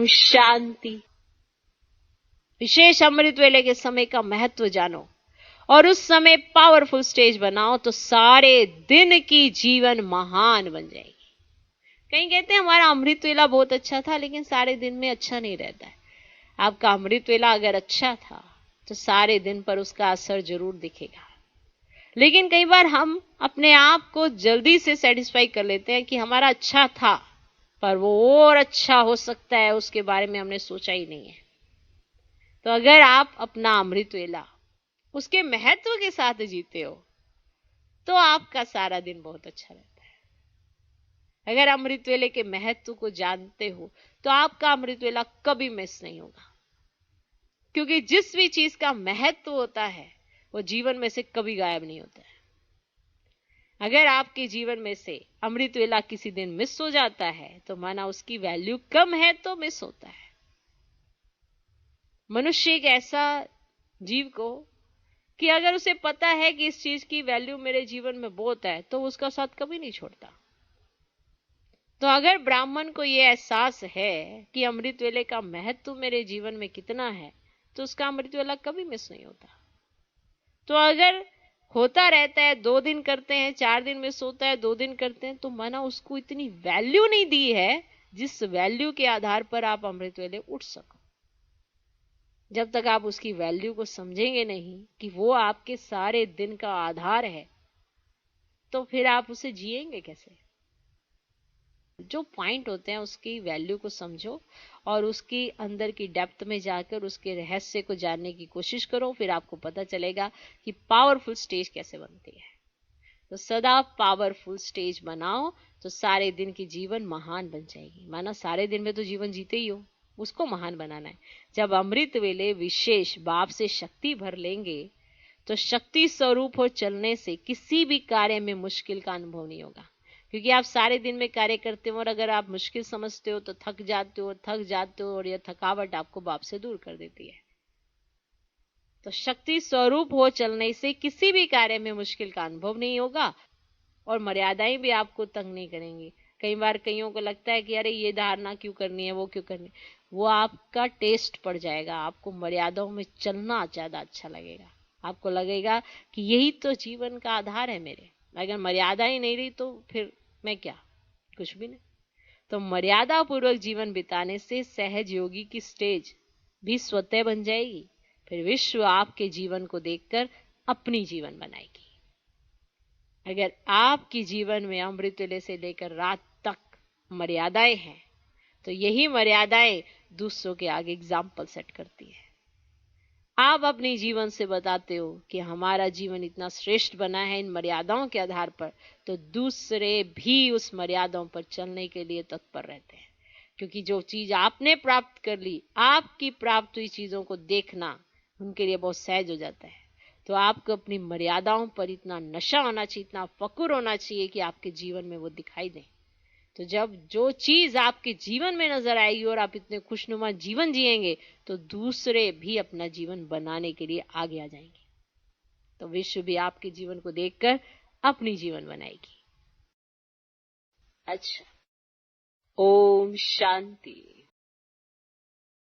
शांति। विशेष अमृत वेले के समय का महत्व जानो और उस समय पावरफुल स्टेज बनाओ तो सारे दिन की जीवन महान बन जाएगी। कहीं कहते हैं हमारा अमृत वेला बहुत अच्छा था, लेकिन सारे दिन में अच्छा नहीं रहता है। आपका अमृत वेला अगर अच्छा था तो सारे दिन पर उसका असर जरूर दिखेगा। लेकिन कई बार हम अपने आप को जल्दी से सेटिस्फाई कर लेते हैं कि हमारा अच्छा था, पर वो और अच्छा हो सकता है, उसके बारे में हमने सोचा ही नहीं है। तो अगर आप अपना अमृत वेला उसके महत्व के साथ जीते हो तो आपका सारा दिन बहुत अच्छा रहता है। अगर अमृत वेले के महत्व को जानते हो तो आपका अमृत वेला कभी मिस नहीं होगा, क्योंकि जिस भी चीज का महत्व होता है वो जीवन में से कभी गायब नहीं होता है। अगर आपके जीवन में से अमृत वेला किसी दिन मिस हो जाता है तो माना उसकी वैल्यू कम है तो मिस होता है। मनुष्य एक ऐसा जीव को कि अगर उसे पता है कि इस चीज की वैल्यू मेरे जीवन में बहुत है तो उसका साथ कभी नहीं छोड़ता। तो अगर ब्राह्मण को यह एहसास है कि अमृत वेले का महत्व मेरे जीवन में कितना है तो उसका अमृत वेला कभी मिस नहीं होता। तो अगर होता रहता है, 2 दिन करते हैं, 4 दिन मिस होता है, 2 दिन करते हैं, तो माना उसको इतनी वैल्यू नहीं दी है जिस वैल्यू के आधार पर आप अमृत वेले उठ सको। जब तक आप उसकी वैल्यू को समझेंगे नहीं कि वो आपके सारे दिन का आधार है, तो फिर आप उसे जिएंगे कैसे। जो पॉइंट होते हैं उसकी वैल्यू को समझो और उसकी अंदर की डेप्थ में जाकर उसके रहस्य को जानने की कोशिश करो, फिर आपको पता चलेगा कि पावरफुल स्टेज कैसे बनती है। तो सदा पावरफुल स्टेज बनाओ तो सारे दिन की जीवन महान बन जाएगी। माना सारे दिन में तो जीवन जीते ही हो, उसको महान बनाना है। जब अमृत वेले विशेष बाप से शक्ति भर लेंगे तो शक्ति स्वरूप हो चलने से किसी भी कार्य में मुश्किल का अनुभव नहीं होगा, क्योंकि आप सारे दिन में कार्य करते हो और अगर आप मुश्किल समझते हो तो थक जाते हो और यह थकावट आपको बाप से दूर कर देती है। तो शक्ति स्वरूप हो चलने से किसी भी कार्य में मुश्किल का अनुभव नहीं होगा और मर्यादाएं भी आपको तंग नहीं करेंगी। कई बार कईयों को लगता है कि अरे ये धारणा क्यों करनी है, वो क्यों करनी है, वो आपका टेस्ट पड़ जाएगा। आपको मर्यादाओं में चलना ज्यादा अच्छा लगेगा। आपको लगेगा कि यही तो जीवन का आधार है मेरे। अगर मर्यादा ही नहीं रही तो फिर मैं क्या, कुछ भी नहीं। तो मर्यादा पूर्वक जीवन बिताने से सहज योगी की स्टेज भी स्वतः बन जाएगी। फिर विश्व आपके जीवन को देखकर अपनी जीवन बनाएगी। अगर आपकी जीवन में अमृत वेले से लेकर रात तक मर्यादाएं हैं तो यही मर्यादाएं दूसरों के आगे एग्जाम्पल सेट करती है। आप अपने जीवन से बताते हो कि हमारा जीवन इतना श्रेष्ठ बना है इन मर्यादाओं के आधार पर, तो दूसरे भी उस मर्यादाओं पर चलने के लिए तत्पर रहते हैं। क्योंकि जो चीज आपने प्राप्त कर ली, आपकी प्राप्त हुई चीजों को देखना उनके लिए बहुत सहज हो जाता है। तो आपको अपनी मर्यादाओं पर इतना नशा होना चाहिए, इतना फक्र होना चाहिए कि आपके जीवन में वो दिखाई दे। तो जब जो चीज आपके जीवन में नजर आएगी और आप इतने खुशनुमा जीवन जिएंगे तो दूसरे भी अपना जीवन बनाने के लिए आगे आ जाएंगे। तो विश्व भी आपके जीवन को देखकर अपनी जीवन बनाएगी। अच्छा, ओम शांति।